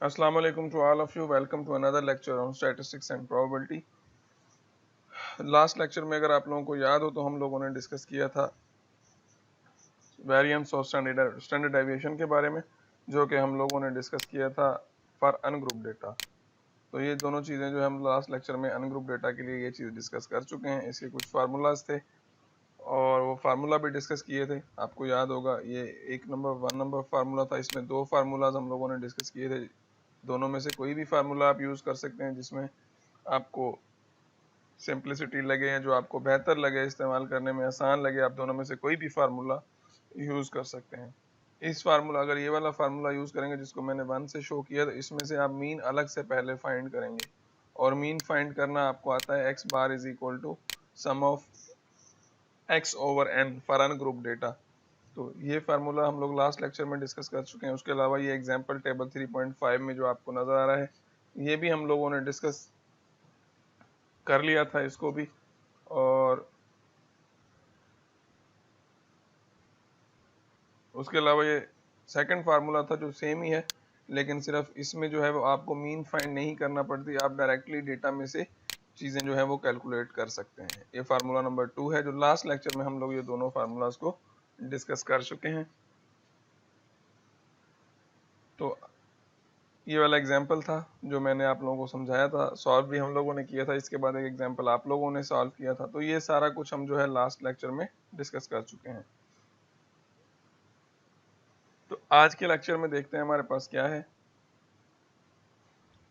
Assalamu alaikum to all of you. Welcome to another lecture on statistics and probability. Last lecture में अगर आप लोगों को याद हो तो हम लोगों ने डिस्कस किया था वेरिएंस और स्टैंडर्ड डेविएशन के बारे में, जो कि हम लोगों ने डिस्कस किया था फॉर अनग्रुप डेटा। तो ये दोनों चीज़ें जो हम लास्ट लेक्चर में अनग्रुप डेटा के लिए ये चीज़ डिस्कस कर चुके हैं। इसके कुछ फार्मूलाज थे और वो फार्मूला भी डिस्कस किए थे। आपको याद होगा ये 1 नंबर फार्मूला था, इसमें 2 फार्मूलाज हम लोगों ने डिस्कस किए थे। दोनों में से कोई भी फार्मूला आप यूज़ कर सकते हैं जिसमें आपको सिंप्लिसिटी लगे या जो आपको बेहतर लगे, इस्तेमाल करने में आसान लगे, आप दोनों में से कोई भी फार्मूला यूज़ कर सकते हैं। इस फार्मूला अगर ये वाला फार्मूला यूज़ करेंगे जिसको मैंने 1 से शो किया, तो इसमें से आप मीन अलग से पहले फाइंड करेंगे और मीन फाइंड करना आपको आता है x bar is equal to sum of x over n for ungroup data. तो ये फार्मूला हम लोग लास्ट लेक्चर में डिस्कस कर चुके हैं। उसके अलावा ये एग्जाम्पल टेबल 3.5 में जो आपको नज़र आ रहा है ये भी हम लोगों ने डिस्कस कर लिया था इसको भी। और उसके अलावा ये सेकंड फार्मूला था जो सेम ही है, लेकिन सिर्फ इसमें जो है वो आपको मीन फाइंड नहीं करना पड़ती, आप डायरेक्टली डेटा में से चीज़ें जो है वो कैलकुलेट कर सकते हैं। ये फार्मूला नंबर 2 है जो लास्ट लेक्चर में हम लोग ये दोनों फार्मूलाज को डिस्कस कर चुके हैं। तो ये वाला एग्जाम्पल था जो मैंने आप लोगों को समझाया था, सॉल्व भी हम लोगों ने किया था। इसके बाद एक एग्जाम्पल आप लोगों ने सॉल्व किया था। तो ये सारा कुछ हम जो है लास्ट लेक्चर में डिस्कस कर चुके हैं। तो आज के लेक्चर में देखते हैं हमारे पास क्या है।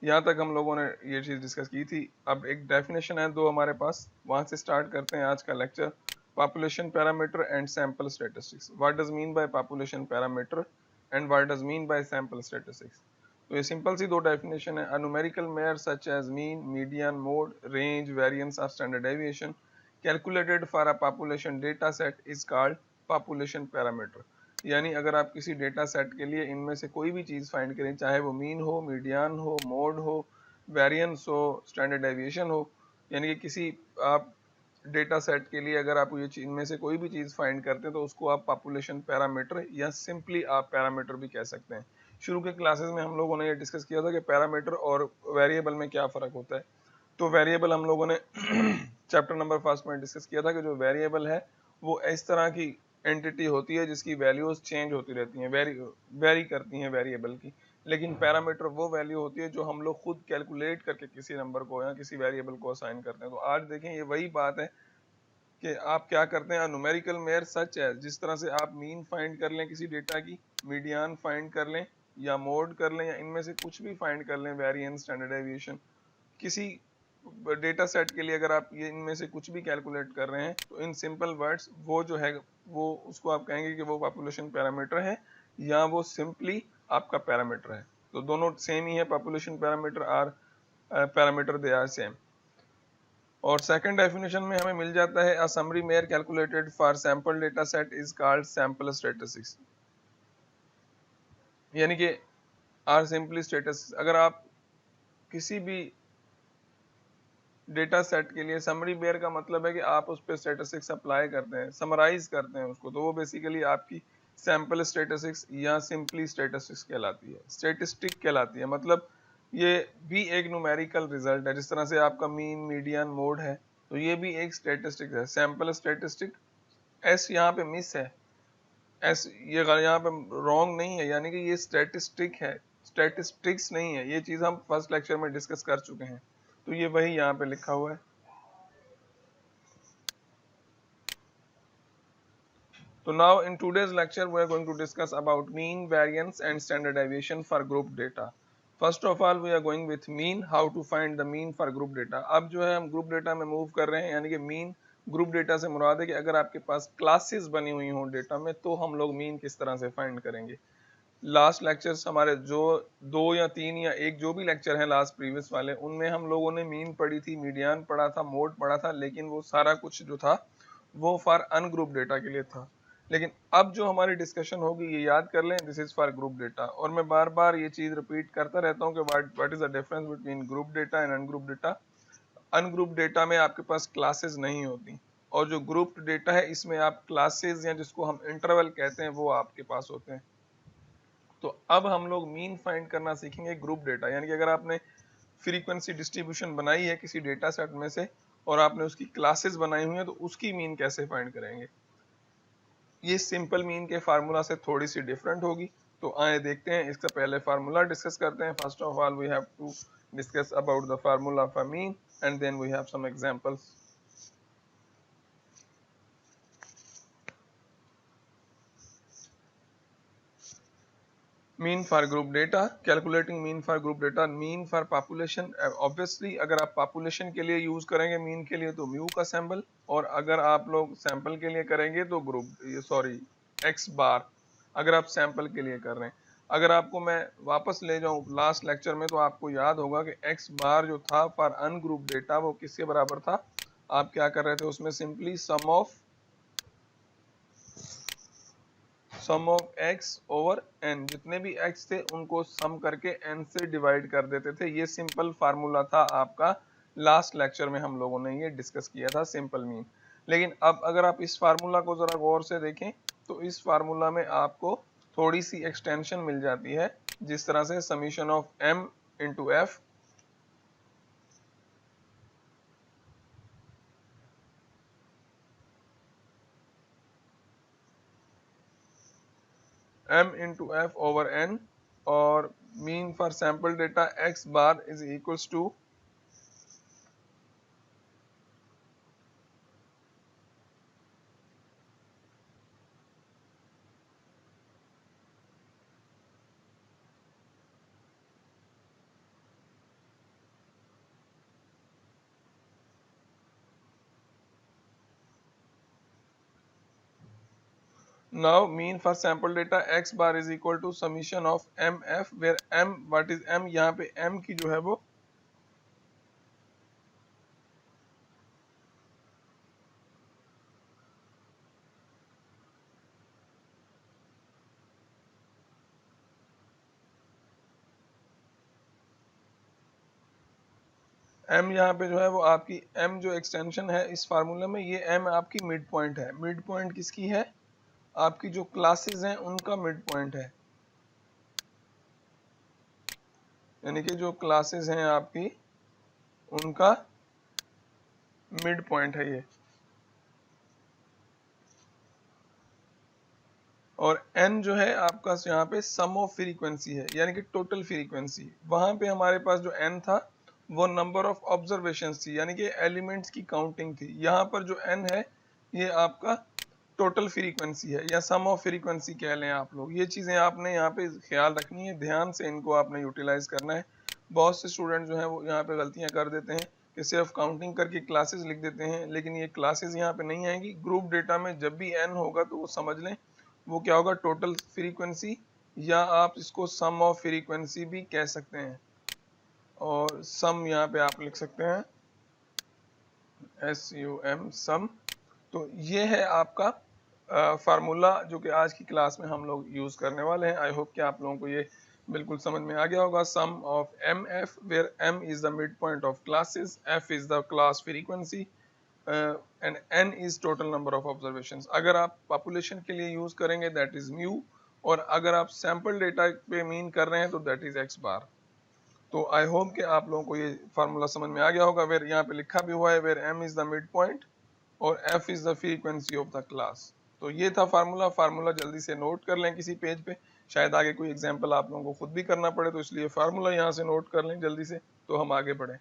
यहाँ तक हम लोगों ने ये चीज़ डिस्कस की थी। अब एक डेफिनेशन है 2 हमारे पास, वहाँ से स्टार्ट करते हैं आज का lecture. Population parameter and sample statistics. What does mean by population parameter and what does mean by sample statistics. तो ये सिंपल सी 2 डेफिनेशन है। A numerical measure such as mean, median, mode, range, variance और standard deviation calculated for a population data set is called population parameter. यानी अगर आप किसी data set के लिए इनमें से कोई भी चीज़ फाइंड करें, चाहे वो मीन हो, मीडियन हो, मोड हो, वेरिएंस हो, स्टैंडर्ड डेविएशन हो, यानी कि किसी आप डेटा सेट के लिए अगर आप ये इनमें से कोई भी चीज़ फाइंड करते हैं तो उसको आप पॉपुलेशन पैरामीटर या सिंपली आप पैरामीटर भी कह सकते हैं। शुरू के क्लासेस में हम लोगों ने ये डिस्कस किया था कि पैरामीटर और वेरिएबल में क्या फ़र्क होता है। तो वेरिएबल हम लोगों ने चैप्टर नंबर फर्स्ट में डिस्कस किया था कि जो वेरिएबल है वो इस तरह की एंटिटी होती है जिसकी वैल्यूज चेंज होती रहती हैं, वेरी करती हैं वेरिएबल की। लेकिन पैरामीटर वो वैल्यू होती है जो हम लोग खुद कैलकुलेट करके किसी नंबर को या किसी वेरिएबल को असाइन करते हैं। तो आज देखें ये वही बात है कि आप क्या करते हैं। न्यूमेरिकल मेयर सच है, जिस तरह से आप मीन फाइंड कर लें किसी डेटा की, मीडियन फाइंड कर लें या मोड कर लें या इनमें से कुछ भी फाइंड कर लें, वेरिएंस, स्टैंडर्ड डेविएशन, किसी डेटा सेट के लिए अगर आप ये इनमें से कुछ भी कैलकुलेट कर रहे हैं तो इन सिंपल वर्ड्स वो जो है वो उसको आप कहेंगे कि वो पॉपुलेशन पैरामीटर है या वो सिंपली आपका पैरामीटर है। तो दोनों सेम ही है, population parameter are parameter they are same. और सेकंड डेफिनेशन में हमें मिल जाता है a summary measure calculated for sample data set is called sample statistics. यानी कि आर सिंपली स्टेटस, अगर आप किसी भी डेटा सेट के लिए समरी मेयर का मतलब है कि आप उस पर स्टैटिस्टिक्स अप्लाई करते हैं, समराइज करते हैं उसको, तो वो बेसिकली आपकी सैंपल स्टैटिस्टिक्स या सिंपली स्टैटिस्टिक्स कहलाती है, स्टैटिस्टिक कहलाती है। मतलब ये भी एक न्यूमेरिकल रिजल्ट है, जिस तरह से आपका मीन, मीडियन, मोड है, तो ये भी एक स्टैटिस्टिक है, सैंपल स्टैटिस्टिक। एस यहाँ पे मिस है, एस ये यहाँ पे रॉन्ग नहीं है, यानी कि ये स्टैटिस्टिक है, स्टैटिस्टिक्स नहीं है। ये चीज़ हम फर्स्ट लेक्चर में डिस्कस कर चुके हैं, तो ये वही यहाँ पे लिखा हुआ है। So now in today's lecture we are going to discuss about mean, variance and standard deviation for group data. First of all we are going with mean, how to find the mean for group data. अब जो है हम group data में move कर रहे हैं, यानी कि मीन ग्रुप डेटा से मुराद है कि अगर आपके पास क्लासेस बनी हुई हों डेटा में तो हम लोग मीन किस तरह से फाइंड करेंगे। लास्ट लेक्चर्स हमारे जो 2 या 3 या एक जो भी लेक्चर हैं लास्ट प्रीवियस वाले, उनमें हम लोगों ने मीन पढ़ी थी, मीडियन पढ़ा था, मोड पढ़ा था, लेकिन वो सारा कुछ जो था वो फॉर अनग्रुप डेटा के लिए था। लेकिन अब जो हमारी डिस्कशन होगी ये याद कर लें, this is for group data. और मैं बार बार ये चीज़ रिपीट करता रहता हूँ कि what is the difference between group data and ungroup data. Ungroup data में आपके पास क्लासेस नहीं होती, और जो ग्रुप डेटा है इसमें आप क्लासेस या जिसको हम इंटरवल कहते हैं वो आपके पास होते हैं। तो अब हम लोग मीन फाइंड करना सीखेंगे ग्रुप डेटा, यानी कि अगर आपने फ्रीक्वेंसी डिस्ट्रीब्यूशन बनाई है किसी डेटा सेट में से और आपने उसकी क्लासेस बनाई हुई है तो उसकी मीन कैसे फाइंड करेंगे। ये सिंपल मीन के फार्मूला से थोड़ी सी डिफरेंट होगी। तो आए देखते हैं, इसका पहले फार्मूला डिस्कस करते हैं। First of all we have to discuss about the formula of a mean and then we have some examples. Mean for group data, calculating mean for group data. Mean for population, obviously अगर आप population के लिए use करेंगे mean के लिए तो mu का sample, और अगर आप लोग सैंपल के लिए करेंगे तो ग्रुप सॉरी एक्स बार, अगर आप सैंपल के लिए कर रहे हैं। अगर आपको मैं वापस ले जाऊं लास्ट लेक्चर में तो आपको याद होगा कि एक्स बार जो था फॉर अनग्रुप डेटा वो किसके बराबर था। आप क्या कर रहे थे उसमें, simply some of x over n, जितने भी x थे उनको सम करके n से डिवाइड कर देते थे। ये सिंपल फार्मूला था आपका, लास्ट लेक्चर में हम लोगों ने ये डिस्कस किया था सिंपल मीन। लेकिन अब अगर आप इस फार्मूला को जरा गौर से देखें तो इस फार्मूला में आपको थोड़ी सी एक्सटेंशन मिल जाती है, जिस तरह से summation of m into F, m into F over n, और mean for sample data x bar is equals to now mean for sample data x bar is equal to summation of mf, where m, what is m, यहाँ पे m की जो है वो m यहाँ पे जो है वो आपकी m जो एक्सटेंशन है इस फार्मूले में, ये m आपकी मिड पॉइंट है। मिड पॉइंट किसकी है, आपकी जो क्लासेस हैं उनका मिड पॉइंट है, यानी कि जो क्लासेस हैं आपकी उनका मिड पॉइंट है ये। और n जो है आपका यहाँ पे सम ऑफ फ्रीक्वेंसी है, यानी कि टोटल फ्रीक्वेंसी। वहां पे हमारे पास जो n था वो नंबर ऑफ ऑब्जर्वेशंस थी, यानी कि एलिमेंट्स की काउंटिंग थी। यहाँ पर जो n है ये आपका टोटल फ्रीक्वेंसी है, या सम ऑफ फ्रीक्वेंसी कह लें आप लोग। ये चीज़ें आपने यहाँ पे ख्याल रखनी है, ध्यान से इनको आपने यूटिलाइज करना है। बहुत से स्टूडेंट जो है वो यहाँ पे गलतियाँ कर देते हैं कि सिर्फ काउंटिंग करके क्लासेस लिख देते हैं, लेकिन ये क्लासेस यहाँ पे नहीं आएंगी। ग्रुप डेटा में जब भी n होगा तो वो समझ लें वो क्या होगा, टोटल फ्रीक्वेंसी, या आप इसको सम ऑफ फ्रीक्वेंसी भी कह सकते हैं। और सम यहाँ पे आप लिख सकते हैं SUM, सम। तो ये है आपका फार्मूला जो कि आज की क्लास में हम लोग यूज करने वाले हैं। आई होप कि आप लोगों को ये बिल्कुल समझ में आ गया होगा। Sum of m f, where m is the mid point of classes, f is the class frequency and n is total number of observations. अगर आप पॉपुलेशन के लिए यूज करेंगे दैट इज म्यू, और अगर आप सैंपल डेटा पे mean कर रहे हैं तो दैट इज x बार। तो आई होप कि आप लोगों को ये फार्मूला समझ में आ गया होगा। वेयर यहाँ पे लिखा भी हुआ है where m is the mid point और f is the frequency of the class. तो ये था फार्मूला। फार्मूला जल्दी से नोट कर लें किसी पेज पे, शायद आगे कोई एग्जांपल आप लोगों को खुद भी करना पड़े, तो इसलिए फार्मूला यहाँ से नोट कर लें जल्दी से, तो हम आगे बढ़ें।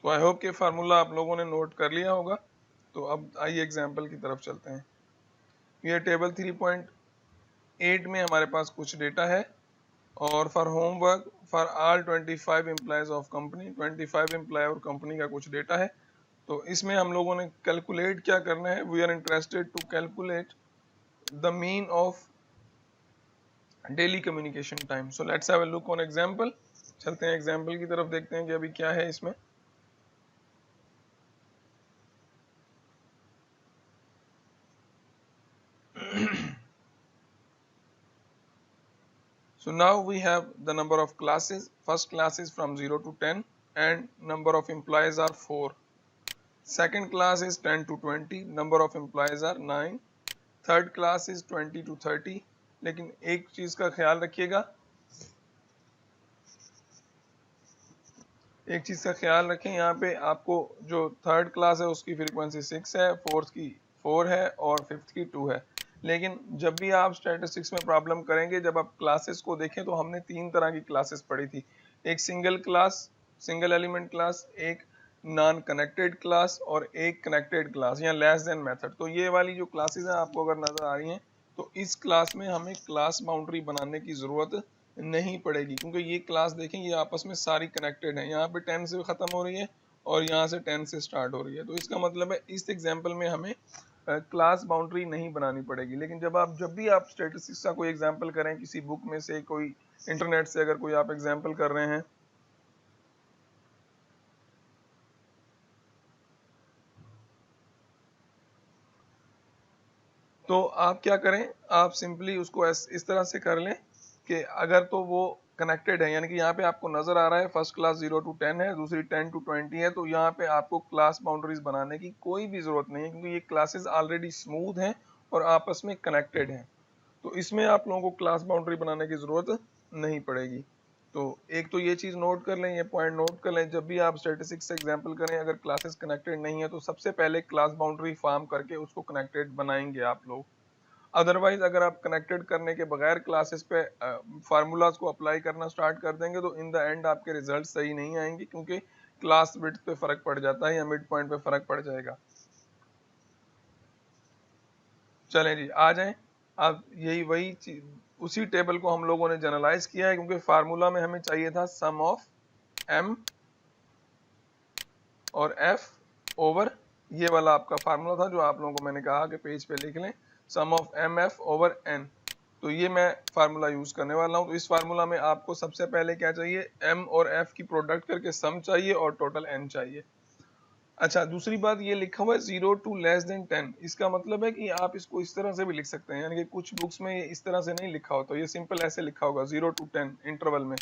तो आई होप कि फार्मूला आप लोगों ने नोट कर लिया होगा। तो अब आइए एग्जाम्पल की तरफ चलते हैं। ये टेबल 3.8 में हमारे पास कुछ डेटा है, और for homework for all 25 employees of company, 25 employee और कंपनी का कुछ डेटा है। तो इसमें हम लोगों ने कैलकुलेट क्या करना है, we are interested to calculate the mean of daily communication time. So let's have a look on example. चलते हैं एग्जांपल की तरफ, देखते हैं कि अभी क्या है इसमें। So now we have the number of classes. First class is from 0 to 10 and number of employees are 4. Second class is 10 to 20, number of employees are 9. Third class is 20 to 30, लेकिन एक चीज का ख्याल रखिएगा, एक चीज का ख्याल रखें, यहाँ पे आपको जो थर्ड क्लास है उसकी फ्रीक्वेंसी 6 है, फोर्थ की 4 है और फिफ्थ की 2 है। लेकिन जब भी आप स्टैटिस्टिक्स में प्रॉब्लम करेंगे, जब आप क्लासेस को देखें तो हमने 3 तरह की क्लासेस पढ़ी थी, एक single class, single element class, एक नॉन कनेक्टेड क्लास और एक कनेक्टेड क्लास या लेस देन मेथड। तो ये वाली जो क्लासेस हैं आपको अगर नजर आ रही हैं तो इस क्लास में हमें क्लास बाउंड्री बनाने की जरूरत नहीं पड़ेगी, क्योंकि ये क्लास देखें ये आपस में सारी कनेक्टेड है। यहाँ पे 10 से खत्म हो रही है और यहाँ से 10 से स्टार्ट हो रही है, तो इसका मतलब है इस एग्जाम्पल में हमें क्लास बाउंड्री नहीं बनानी पड़ेगी। लेकिन जब भी आप स्टैटिस्टिक्स का कोई एग्जाम्पल करें, किसी बुक में से, कोई इंटरनेट से अगर कोई आप एग्जाम्पल कर रहे हैं, तो आप क्या करें, आप सिंपली उसको इस तरह से कर लें कि अगर तो वो कनेक्टेड है, यानी कि यहाँ पे आपको नजर आ रहा है फर्स्ट क्लास 0 to 10 है, दूसरी 10 to 20 है, तो यहाँ पे आपको क्लास बाउंड्रीज बनाने की कोई भी जरूरत नहीं है, क्योंकि ये क्लासेस ऑलरेडी स्मूथ हैं और आपस में कनेक्टेड हैं। तो इसमें आप लोगों को क्लास बाउंड्री बनाने की जरूरत नहीं पड़ेगी। तो एक तो ये चीज नोट कर लें, ये पॉइंट नोट कर लें, जब भी आप स्टैटिस्टिक्स से एग्जांपल करें, अगर क्लासेस कनेक्टेड नहीं है तो सबसे पहले क्लास बाउंड्री फॉर्म करके उसको कनेक्टेड बनाएंगे आप लोग। अदरवाइज अगर आप कनेक्टेड करने के बगैर क्लासेस पे फार्मूलाज को अप्लाई करना स्टार्ट कर देंगे तो इन द एंड आपके रिजल्ट सही नहीं आएंगे, क्योंकि क्लास विड्थ पे फर्क पड़ जाता है या मिड पॉइंट पे फर्क पड़ जाएगा। चलें जी, आ जाएं। अब यही वही चीज, उसी टेबल को हम लोगों ने जनरलाइज किया है, क्योंकि फार्मूला में हमें चाहिए था सम ऑफ एम और एफ ओवर, ये वाला आपका फार्मूला था जो आप लोगों को मैंने कहा कि पेज पे लिख लें, sum of m f over n. तो ये मैं फार्मूला यूज करने वाला हूँ। तो इस फार्मूला में आपको सबसे पहले क्या चाहिए, एम और एफ की प्रोडक्ट करके सम चाहिए और टोटल एन चाहिए। अच्छा, दूसरी बात ये लिखा हुआ है 0 to less than 10, इसका मतलब है कि आप इसको इस तरह से भी लिख सकते हैं, यानी कि कुछ बुक्स में ये इस तरह से नहीं लिखा होता, ये सिंपल ऐसे लिखा होगा 0 to 10 इंटरवल में,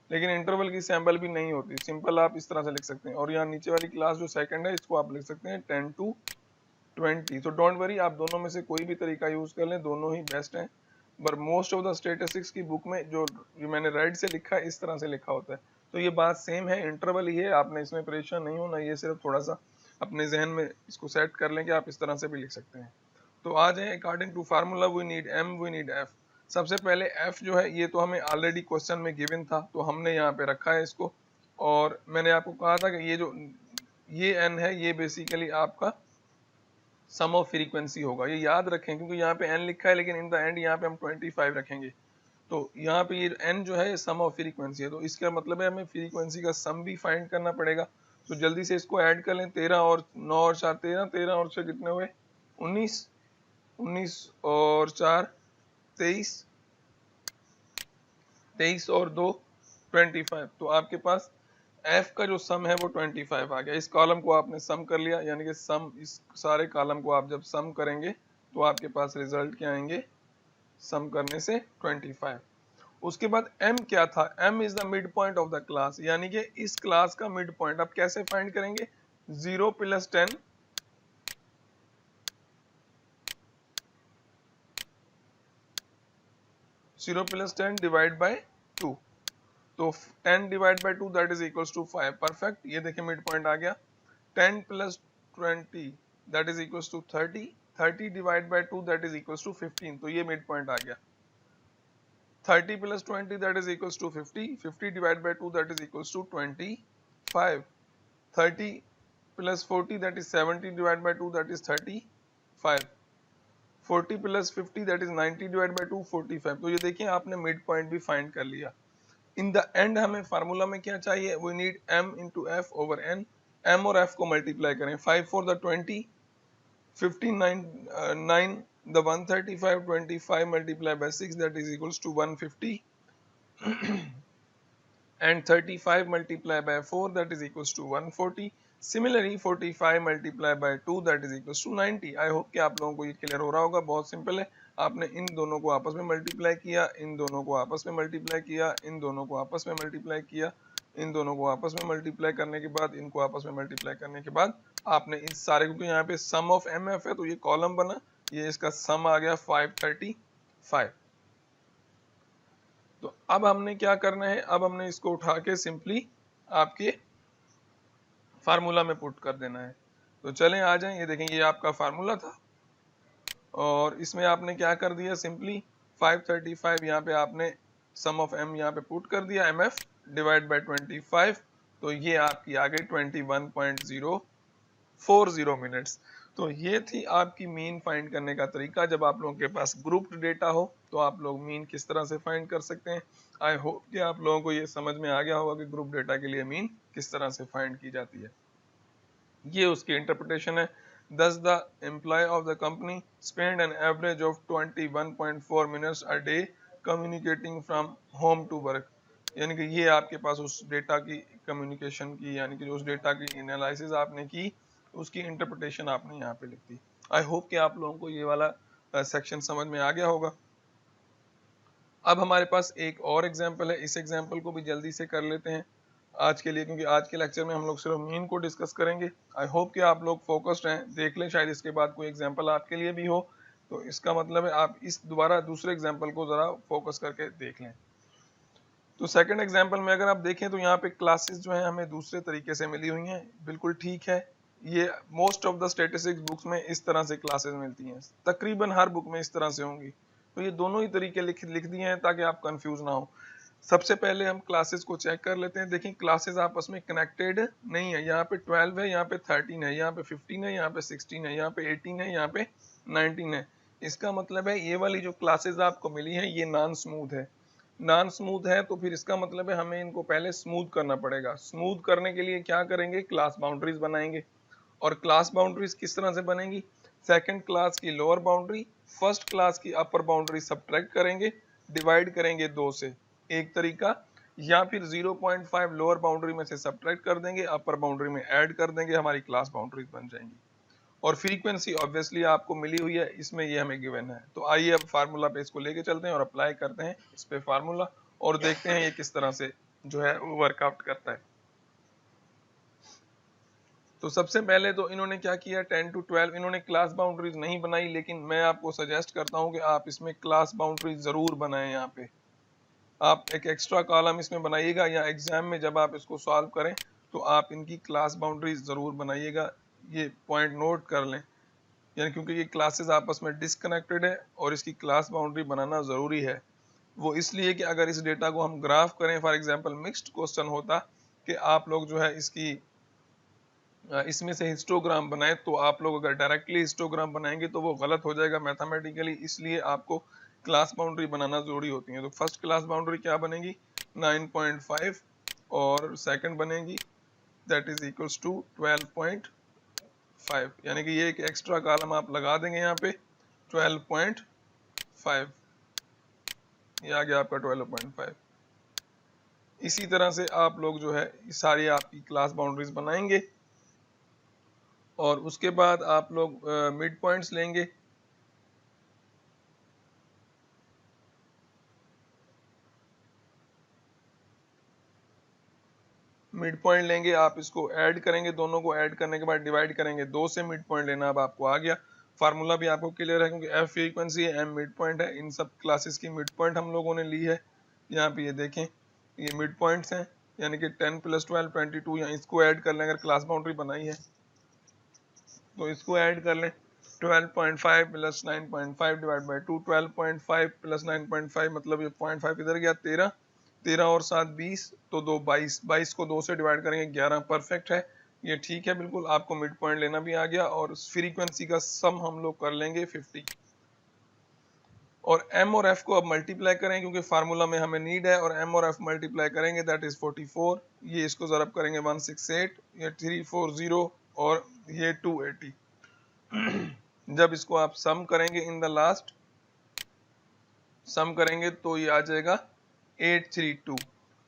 लेकिन इंटरवल की सैम्पल भी नहीं होती, सिंपल आप इस तरह से लिख सकते हैं। और यहाँ नीचे वाली क्लास जो सेकंड है इसको आप लिख सकते हैं 10 to 20। तो डोंट वरी, आप दोनों में से कोई भी तरीका यूज कर लें, दोनों ही बेस्ट हैं। But most of the statistics की बुक में जो मैंने राइट से लिखा है इस तरह से लिखा होता है, तो ये बात सेम है, इंटरवल ही है, आपने इसमें परेशान नहीं होना, ये सिर्फ थोड़ा सा अपने जहन में इसको सेट कर लें कि आप इस तरह से भी लिख सकते हैं। तो आ जाए, according to formula we need M, we need F. सबसे पहले एफ जो है ये तो हमें ऑलरेडी क्वेश्चन में गिवन था, तो हमने यहाँ पे रखा है इसको। और मैंने आपको कहा था कि ये एन है, ये बेसिकली आपका सम ऑफ फ्रीक्वेंसी होगा, ये याद रखें, क्योंकि यहाँ पे n लिखा है लेकिन इन द एंड यहाँ पे हम 25 रखेंगे। तो यहाँ पे ये n जो है ये सम ऑफ फ्रीक्वेंसी है, तो इसका मतलब है हमें फ्रीक्वेंसी का सम भी फाइंड करना पड़ेगा। तो जल्दी से इसको ऐड कर लें, 13 और 9 और 4 13, 13 और 6 कितने हुए 19, 19 और 4 23, 23 और 2 25। तो आपके पास f का जो सम है वो 25 आ गया। इस कॉलम को आपने सम कर लिया, यानी कि सम, इस सारे कॉलम को आप जब सम करेंगे तो आपके पास रिजल्ट क्या आएंगे, सम करने से 25। उसके बाद m क्या था, m is the mid point of the class, यानी कि इस क्लास का मिड पॉइंट आप कैसे फाइंड करेंगे, 0 + 10 0 + 10 डिवाइड बाय 2, तो 10 divide by 2 that is equals to 5। Perfect, ये देखिए मिड पॉइंट आ गया। 10 + 20 that is equals to 30, 30 divide by 2 that is equals to 15, तो ये मिड पॉइंट आ गया। 30 + 20 that is equals to 50, 50 divide by 2 that is equals to 25, 30 + 40 that is 70 divide by 2 that is 35, 40 + 50 that is 90 divide by 2 45। तो ये देखिए आपने mid point भी find कर लिया। इन द एंड हमें फार्मूला में क्या चाहिए, we need m * f over n। m और f को मल्टीप्लाई करें, 5 4 the 20, 15 9 the 135, 25 multiplied by 6 that is equals to 150 and 35 multiplied by 4 that is equals to 140. Similarly 45 multiplied by 2 that is equals to 90. I hope कि आप लोगों को ये clear हो रहा होगा, बहुत सिंपल है। आपने इन दोनों को आपस में मल्टीप्लाई किया, इन दोनों को आपस में मल्टीप्लाई किया, इन दोनों को आपस में मल्टीप्लाई किया, इन दोनों को आपस में मल्टीप्लाई करने के बाद इनको आपस में मल्टीप्लाई करने के बाद आपने इस सारे, क्योंकि यहाँ पे सम ऑफ एम एफ है तो ये कॉलम बना, ये इसका सम आ गया 535। तो अब हमने क्या करना है, अब हमने इसको उठा के सिंपली आपके फार्मूला में पुट कर देना है। तो चलें आ जाएं, ये देखें ये आपका फार्मूला था और इसमें आपने क्या कर दिया, सिंपली 535 यहाँ पे आपने सम ऑफ एम यहाँ पे पुट कर दिया, एम एफ डिवाइड बाई 25, तो ये आपकी आ गई 21.040 मिनट्स। तो ये थी आपकी मीन फाइंड करने का तरीका। जब आप लोगों के पास ग्रुप्ड डेटा हो तो आप लोग मीन किस तरह से फाइंड कर सकते हैं। आई होप कि आप लोगों को ये समझ में आ गया होगा कि ग्रुप डेटा के लिए मीन किस तरह से फाइंड की जाती है। ये उसकी इंटरप्रिटेशन है। Thus the employee of the company spend an average of 21.4 minutes a day communicating from home to work। यानी कि ये आपके पास उस डेटा की कम्युनिकेशन की, यानी कि उस डेटा की एनालिसिस आपने की, उसकी इंटरप्रिटेशन आपने यहाँ पे लिख दी। आई होप कि आप लोगों को ये वाला सेक्शन समझ में आ गया होगा। अब हमारे पास एक और एग्जाम्पल है, इस एग्जाम्पल को भी जल्दी से कर लेते हैं आज के लिए, क्योंकि आज के लेक्चर में हम लोग सिर्फ मीन को डिस्कस करेंगे। आई होप कि आप लोग फोकस्ड हैं, देख लें, शायद इसके बाद कोई एग्जाम्पल आपके लिए भी हो, तो इसका मतलब है आप इस दोबारा दूसरे एग्जाम्पल को ज़रा फोकस करके देख लें। तो सेकंड एग्जाम्पल में अगर आप देखें तो यहाँ पे क्लासेस जो है हमें दूसरे तरीके से मिली हुई हैं, बिल्कुल ठीक है। ये most of the statistics books में इस तरह से क्लासेस मिलती हैं, तकरीबन हर बुक में इस तरह से होंगी। तो ये दोनों ही तरीके लिख दिए हैं ताकि आप कंफ्यूज ना हो। सबसे पहले हम क्लासेस को चेक कर लेते हैं। देखिए क्लासेस आपस में कनेक्टेड नहीं है, यहाँ पे 12 है, यहाँ पे 13 है, यहाँ पे 15 है, यहाँ पे 16 है, यहाँ पे 18 है, यहाँ पे 19 है। इसका मतलब है ये वाली जो क्लासेस आपको मिली है ये नॉन स्मूथ है। नॉन स्मूथ है तो फिर इसका मतलब है हमें इनको पहले स्मूथ करना पड़ेगा। स्मूथ करने के लिए क्या करेंगे, क्लास बाउंड्रीज बनाएंगे। और क्लास बाउंड्रीज किस तरह से बनेंगी, सेकंड क्लास की लोअर बाउंड्री फर्स्ट क्लास की अपर बाउंड्री सब्ट्रैक्ट करेंगे, डिवाइड करेंगे 2 से, एक तरीका, या फिर 0.5 लोअर बाउंड्री में से सब्ट्रैक्ट कर देंगे, अपर बाउंड्री में ऐड कर देंगे, हमारी क्लास बाउंड्रीज बन जाएंगी। और फ्रीक्वेंसी ऑब्वियसली आपको मिली हुई है, इसमें ये हमें गिवन है। तो आइए अब फार्मूला पे इसको लेके चलते हैं और अप्लाई करते हैं इस पे फार्मूला, और देखते हैं ये किस तरह से जो है वो वर्कआउट करता है। तो सबसे पहले तो इन्होंने क्या किया, 10 to 12 इन्होंने क्लास बाउंड्रीज नहीं बनाई, लेकिन मैं आपको सजेस्ट करता हूं कि आप इसमें क्लास बाउंड्रीज जरूर बनाएं। यहाँ पे आप एक एक्स्ट्रा कॉलम इसमें बनाइएगा, या एग्जाम में जब आप इसको सॉल्व करें तो आप इनकी क्लास बाउंड्रीज जरूर बनाइएगा। ये पॉइंट नोट कर लें, यानी क्योंकि ये क्लासेस आपस में डिसकनेक्टेड है और इसकी क्लास बाउंड्री बनाना ज़रूरी है। वो इसलिए कि अगर इस डेटा को हम ग्राफ करें, फॉर एग्जांपल मिक्स्ड क्वेश्चन होता कि आप लोग जो है इसमें से हिस्टोग्राम बनाए, तो आप लोग अगर डायरेक्टली हिस्टोग्राम बनाएंगे तो वो गलत हो जाएगा मैथमेटिकली, इसलिए आपको क्लास बाउंड्री बनाना जरूरी होती है। तो फर्स्ट क्लास बाउंड्री क्या बनेगी, 9.5, और सेकंड बनेगी दैट इज इक्वल्स टू 12.5, यानी कि ये एक एक्स्ट्रा कॉलम आप लगा देंगे यहाँ पे 12.5, ये आ गया आपका 12.5। इसी तरह से आप लोग जो है सारी आपकी क्लास बाउंड्रीज बनाएंगे और उसके बाद आप लोग मिड पॉइंट्स लेंगे। मिड पॉइंट लेंगे, आप इसको ऐड करेंगे, दोनों को ऐड करने के बाद डिवाइड करेंगे 2 से, मिड पॉइंट लेना अब आपको आ गया। फार्मूला भी आपको क्लियर है क्योंकि एफ फ्रीक्वेंसी है, एम मिड पॉइंट है। इन सब क्लासेस की मिड पॉइंट हम लोगों ने ली है। यहाँ पे ये देखें ये मिड पॉइंट्स हैं, यानी कि 10 + 12 22, या इसको ऐड कर लें, अगर क्लास बाउंड्री बनाई है तो इसको ऐड कर लें। 12.5 + 9.5 डिवाइड बाई 2, 12.5 + 9.5 मतलब ये 0.5 इधर गया, 13, 13 और 7 20, तो 2 22, 22 को 2 से डिवाइड करेंगे 11, परफेक्ट है, ये ठीक है बिल्कुल। आपको मिड पॉइंट लेना भी आ गया और फ्रीक्वेंसी का सम हम लोग कर लेंगे 50, और m और f को अब मल्टीप्लाई करें क्योंकि फार्मूला में हमें नीड है, और m और f मल्टीप्लाई करेंगे दैट इज 44, ये इसको ज़रब करेंगे 168, ये 340 और ये 280। जब इसको आप सम करेंगे इन द लास्ट सम करेंगे तो ये आ जाएगा 832।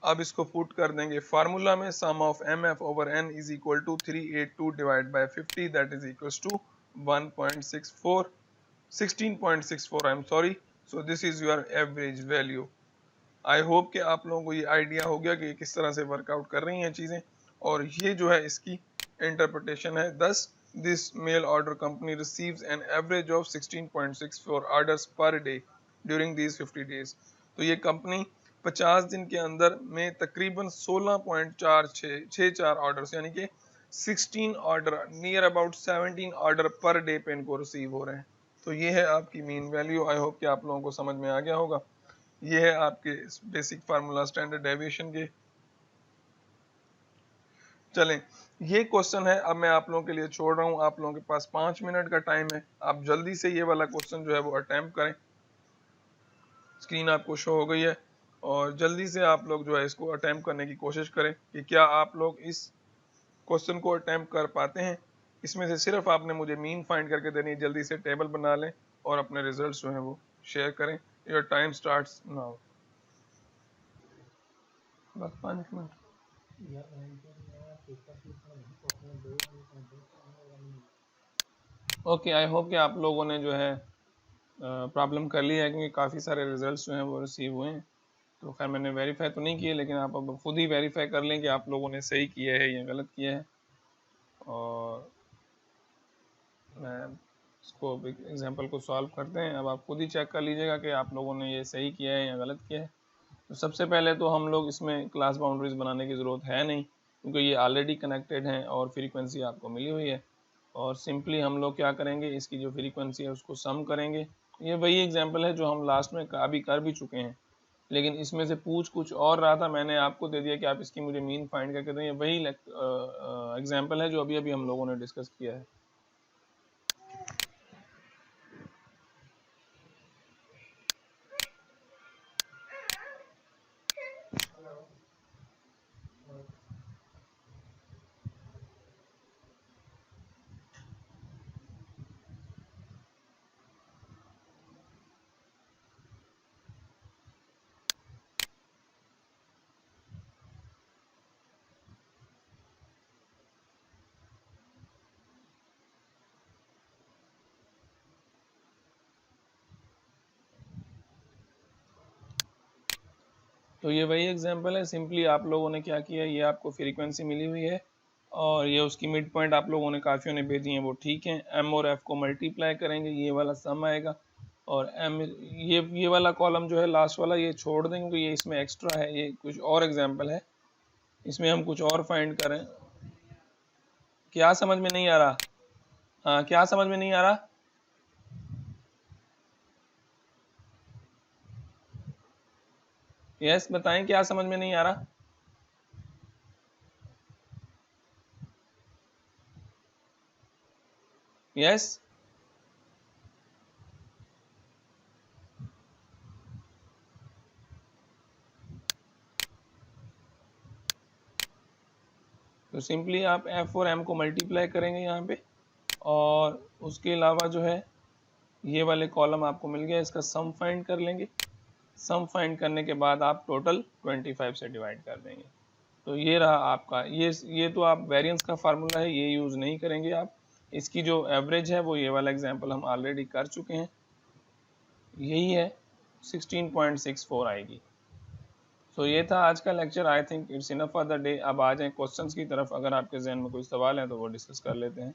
अब इसको पुट कर देंगे फार्मूला में, sum of m f over n is equal to 382 divide by 50 that is equal to 1.64। 16.64, I am sorry. So this is your average value. I hope कि आप लोगों को ये आइडिया हो गया कि किस तरह से वर्कआउट कर रही हैं चीज़ें, और ये जो है इसकी इंटरप्रिटेशन है। Thus this mail order company receives an average of 16.64 orders per day during these 50 days. तो ये कंपनी 50 दिन के अंदर में तकरीबन 16.4664 ऑर्डर्स, यानी कि 16 order, near about 17 order per day पे इनको रिसीव हो रहे हैं। तो ये है आपकी मीन वैल्यू। आई होप कि आप लोगों को समझ में आ गया होगा। ये है आपके बेसिक फार्मूला स्टैंडर्ड डेविएशन के। चलें, ये क्वेश्चन है, अब मैं आप लोगों के लिए छोड़ रहा हूँ। आप लोगों के पास 5 मिनट का टाइम है, आप जल्दी से ये वाला क्वेश्चन जो है वो अटेम्प्ट करें। स्क्रीन आपको शो हो गई है, और जल्दी से आप लोग जो है इसको अटेम्प्ट करने की कोशिश करें कि क्या आप लोग इस क्वेश्चन को अटेम्प्ट कर पाते हैं। इसमें से सिर्फ आपने मुझे मीन फाइंड करके देनी है। जल्दी से टेबल बना लें और अपने रिजल्ट्स जो हैं वो शेयर करें। Your time starts now. बस 5 मिनट। ओके, आई होप कि आप लोगों ने जो है प्रॉब्लम कर ली है, क्योंकि काफ़ी सारे रिजल्ट्स जो हैं वो रिसीव हुए हैं। तो खैर मैंने वेरीफाई तो नहीं किए, लेकिन आप अब खुद ही वेरीफाई कर लें कि आप लोगों ने सही किया है या गलत किया है। और मैं इसको एग्जांपल को सॉल्व करते हैं। अब आप खुद ही चेक कर लीजिएगा कि आप लोगों ने ये सही किया है या गलत किया है। तो सबसे पहले तो हम लोग इसमें क्लास बाउंड्रीज बनाने की ज़रूरत है नहीं, क्योंकि ये ऑलरेडी कनेक्टेड हैं और फ्रीक्वेंसी आपको मिली हुई है। और सिंपली हम लोग क्या करेंगे, इसकी जो फ्रीक्वेंसी है उसको सम करेंगे। ये वही एग्जांपल है जो हम लास्ट में अभी कर भी चुके हैं, लेकिन इसमें से पूछ कुछ और रहा था। मैंने आपको दे दिया कि आप इसकी मुझे मीन फाइंड करके दें। ये वही एग्जांपल है जो अभी अभी हम लोगों ने डिस्कस किया है। तो ये वही एग्जांपल है। सिंपली आप लोगों ने क्या किया, ये आपको फ्रीक्वेंसी मिली हुई है और ये उसकी मिड पॉइंट आप लोगों ने काफ़ियों ने भेजी हैं, वो ठीक है। एम और एफ को मल्टीप्लाई करेंगे, ये वाला सम आएगा। और एम, ये वाला कॉलम जो है लास्ट वाला, ये छोड़ दें क्योंकि ये इसमें एक्स्ट्रा है। ये कुछ और एग्जाम्पल है, इसमें हम कुछ और फाइंड करें। क्या समझ में नहीं आ रहा? हाँ, क्या समझ में नहीं आ रहा? यस, बताएं क्या समझ में नहीं आ रहा? यस, तो सिंपली आप एफ और एम को मल्टीप्लाई करेंगे यहाँ पे, और उसके अलावा जो है ये वाले कॉलम आपको मिल गया, इसका सम फाइंड कर लेंगे। सम फाइंड करने के बाद आप टोटल 25 से डिवाइड कर देंगे। तो ये रहा आपका, ये तो आप वेरिएंस का फार्मूला है, ये यूज़ नहीं करेंगे आप। इसकी जो एवरेज है वो ये वाला एग्जांपल हम ऑलरेडी कर चुके हैं, यही है 16.64 आएगी। तो ये था आज का lecture. I think it's enough for the day. अब आ जाएं क्वेश्चंस की तरफ। अगर आपके जहन में कोई सवाल है तो वो डिस्कस कर लेते हैं।